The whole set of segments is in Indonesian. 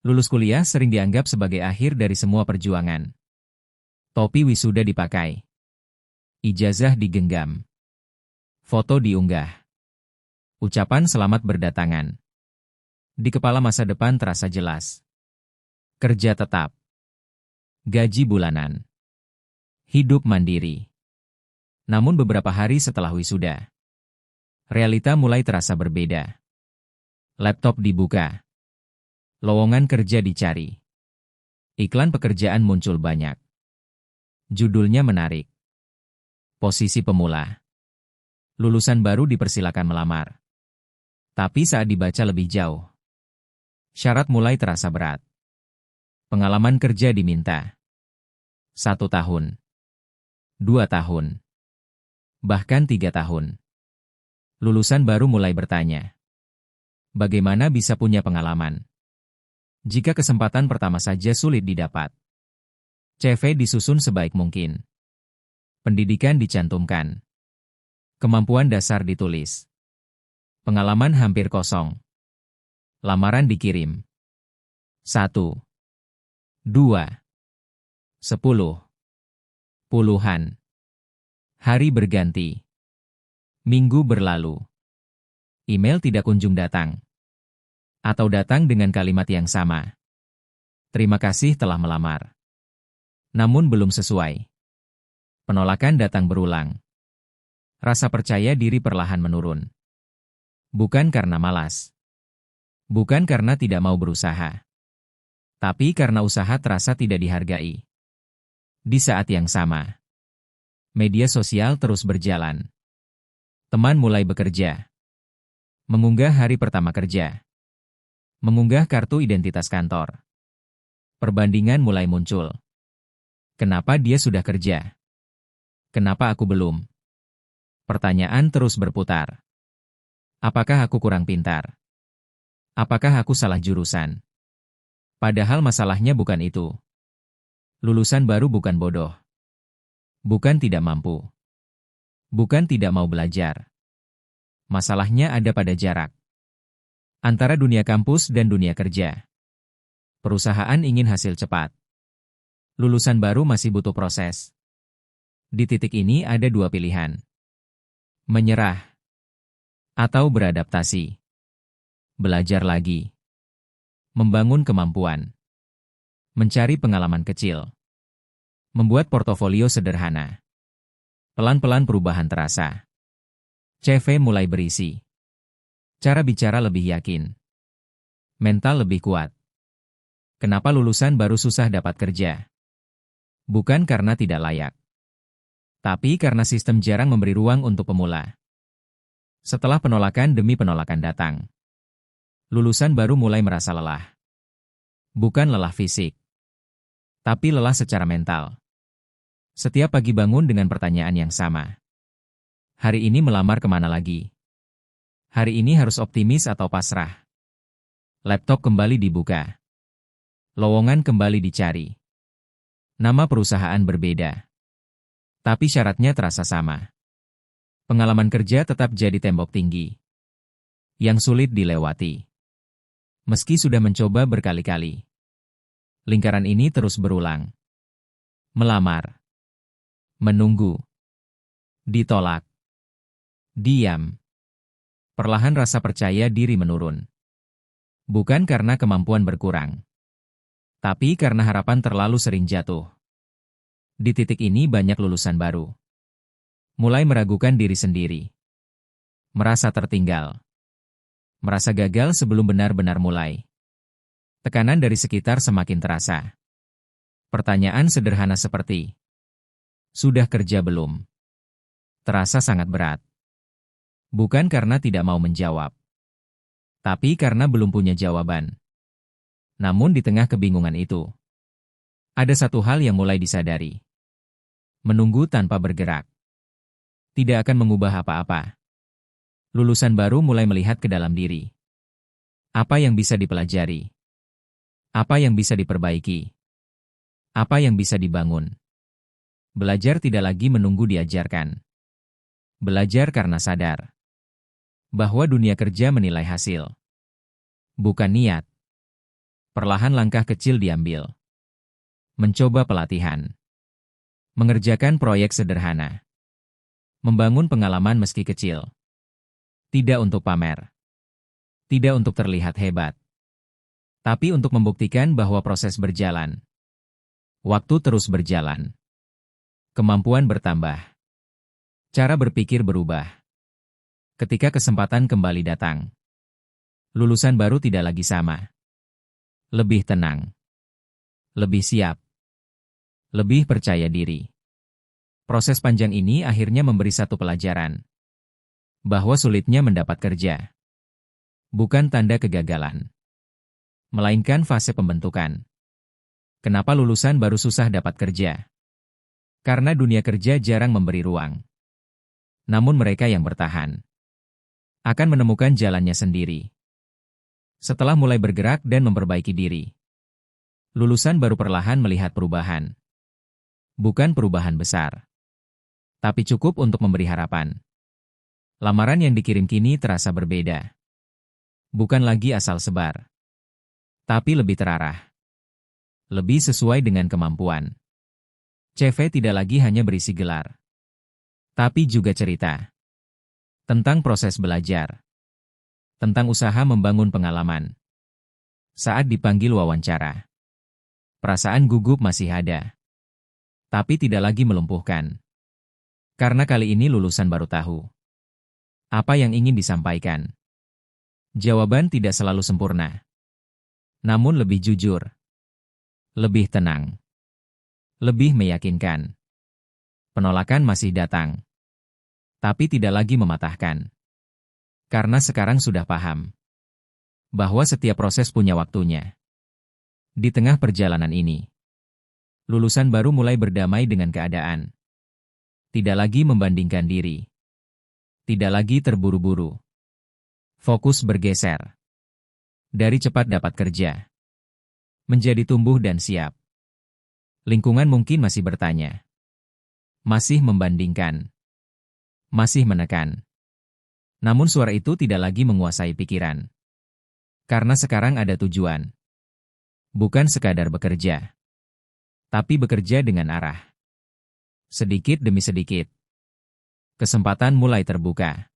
Lulus kuliah sering dianggap sebagai akhir dari semua perjuangan. Topi wisuda dipakai. Ijazah digenggam. Foto diunggah. Ucapan selamat berdatangan. Di kepala masa depan terasa jelas. Kerja tetap. Gaji bulanan. Hidup mandiri. Namun beberapa hari setelah wisuda, realita mulai terasa berbeda. Laptop dibuka. Lowongan kerja dicari. Iklan pekerjaan muncul banyak. Judulnya menarik. Posisi pemula. Lulusan baru dipersilakan melamar. Tapi saat dibaca lebih jauh, syarat mulai terasa berat. Pengalaman kerja diminta. 1 tahun. 2 tahun. Bahkan 3 tahun. Lulusan baru mulai bertanya, bagaimana bisa punya pengalaman jika kesempatan pertama saja sulit didapat? CV disusun sebaik mungkin. Pendidikan dicantumkan. Kemampuan dasar ditulis. Pengalaman hampir kosong. Lamaran dikirim. 1, 2, 10. Puluhan. Hari berganti. Minggu berlalu. Email tidak kunjung datang. Atau datang dengan kalimat yang sama. Terima kasih telah melamar. Namun belum sesuai. Penolakan datang berulang. Rasa percaya diri perlahan menurun. Bukan karena malas. Bukan karena tidak mau berusaha. Tapi karena usaha terasa tidak dihargai. Di saat yang sama, media sosial terus berjalan. Teman mulai bekerja. Mengunggah hari pertama kerja. Mengunggah kartu identitas kantor. Perbandingan mulai muncul. Kenapa dia sudah kerja? Kenapa aku belum? Pertanyaan terus berputar. Apakah aku kurang pintar? Apakah aku salah jurusan? Padahal masalahnya bukan itu. Lulusan baru bukan bodoh. Bukan tidak mampu. Bukan tidak mau belajar. Masalahnya ada pada jarak antara dunia kampus dan dunia kerja. Perusahaan ingin hasil cepat. Lulusan baru masih butuh proses. Di titik ini ada 2 pilihan. Menyerah atau beradaptasi. Belajar lagi. Membangun kemampuan. Mencari pengalaman kecil. Membuat portofolio sederhana. Pelan-pelan perubahan terasa. CV mulai berisi. Cara bicara lebih yakin. Mental lebih kuat. Kenapa lulusan baru susah dapat kerja? Bukan karena tidak layak. Tapi karena sistem jarang memberi ruang untuk pemula. Setelah penolakan demi penolakan datang, lulusan baru mulai merasa lelah. Bukan lelah fisik, tapi lelah secara mental. Setiap pagi bangun dengan pertanyaan yang sama. Hari ini melamar kemana lagi? Hari ini harus optimis atau pasrah? Laptop kembali dibuka. Lowongan kembali dicari. Nama perusahaan berbeda. Tapi syaratnya terasa sama. Pengalaman kerja tetap jadi tembok tinggi yang sulit dilewati. Meski sudah mencoba berkali-kali. Lingkaran ini terus berulang. Melamar. Menunggu. Ditolak. Diam. Perlahan rasa percaya diri menurun. Bukan karena kemampuan berkurang, tapi karena harapan terlalu sering jatuh. Di titik ini banyak lulusan baru mulai meragukan diri sendiri. Merasa tertinggal. Merasa gagal sebelum benar-benar mulai. Tekanan dari sekitar semakin terasa. Pertanyaan sederhana seperti, sudah kerja belum? Terasa sangat berat. Bukan karena tidak mau menjawab, tapi karena belum punya jawaban. Namun di tengah kebingungan itu, ada satu hal yang mulai disadari. Menunggu tanpa bergerak tidak akan mengubah apa-apa. Lulusan baru mulai melihat ke dalam diri. Apa yang bisa dipelajari? Apa yang bisa diperbaiki? Apa yang bisa dibangun? Belajar tidak lagi menunggu diajarkan. Belajar karena sadar bahwa dunia kerja menilai hasil, bukan niat. Perlahan langkah kecil diambil. Mencoba pelatihan. Mengerjakan proyek sederhana. Membangun pengalaman meski kecil. Tidak untuk pamer. Tidak untuk terlihat hebat. Tapi untuk membuktikan bahwa proses berjalan. Waktu terus berjalan. Kemampuan bertambah. Cara berpikir berubah. Ketika kesempatan kembali datang. Lulusan baru tidak lagi sama. Lebih tenang. Lebih siap. Lebih percaya diri. Proses panjang ini akhirnya memberi satu pelajaran. Bahwa sulitnya mendapat kerja. Bukan tanda kegagalan. Melainkan fase pembentukan. Kenapa lulusan baru susah dapat kerja? Karena dunia kerja jarang memberi ruang. Namun mereka yang bertahan akan menemukan jalannya sendiri. Setelah mulai bergerak dan memperbaiki diri, lulusan baru perlahan melihat perubahan. Bukan perubahan besar, tapi cukup untuk memberi harapan. Lamaran yang dikirim kini terasa berbeda. Bukan lagi asal sebar, tapi lebih terarah. Lebih sesuai dengan kemampuan. CV tidak lagi hanya berisi gelar, tapi juga cerita. Tentang proses belajar. Tentang usaha membangun pengalaman. Saat dipanggil wawancara, perasaan gugup masih ada. Tapi tidak lagi melumpuhkan. Karena kali ini lulusan baru tahu apa yang ingin disampaikan. Jawaban tidak selalu sempurna. Namun lebih jujur. Lebih tenang. Lebih meyakinkan. Penolakan masih datang. Tapi tidak lagi mematahkan. Karena sekarang sudah paham bahwa setiap proses punya waktunya. Di tengah perjalanan ini, lulusan baru mulai berdamai dengan keadaan. Tidak lagi membandingkan diri. Tidak lagi terburu-buru. Fokus bergeser. Dari cepat dapat kerja. Menjadi tumbuh dan siap. Lingkungan mungkin masih bertanya. Masih membandingkan. Masih menekan. Namun suara itu tidak lagi menguasai pikiran. Karena sekarang ada tujuan. Bukan sekadar bekerja. Tapi bekerja dengan arah. Sedikit demi sedikit. Kesempatan mulai terbuka.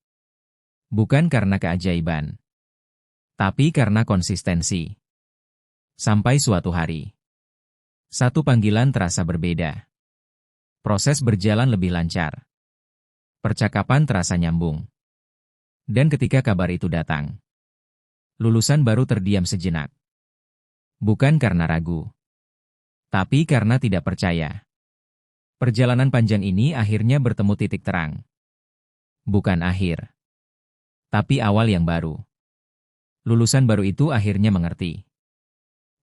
Bukan karena keajaiban. Tapi karena konsistensi. Sampai suatu hari. Satu panggilan terasa berbeda. Proses berjalan lebih lancar. Percakapan terasa nyambung. Dan ketika kabar itu datang, lulusan baru terdiam sejenak. Bukan karena ragu, tapi karena tidak percaya. Perjalanan panjang ini akhirnya bertemu titik terang. Bukan akhir, tapi awal yang baru. Lulusan baru itu akhirnya mengerti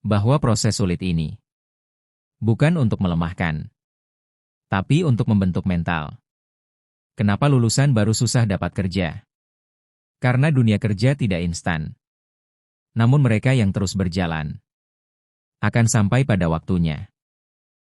bahwa proses sulit ini bukan untuk melemahkan, tapi untuk membentuk mental. Kenapa lulusan baru susah dapat kerja? Karena dunia kerja tidak instan. Namun mereka yang terus berjalan akan sampai pada waktunya.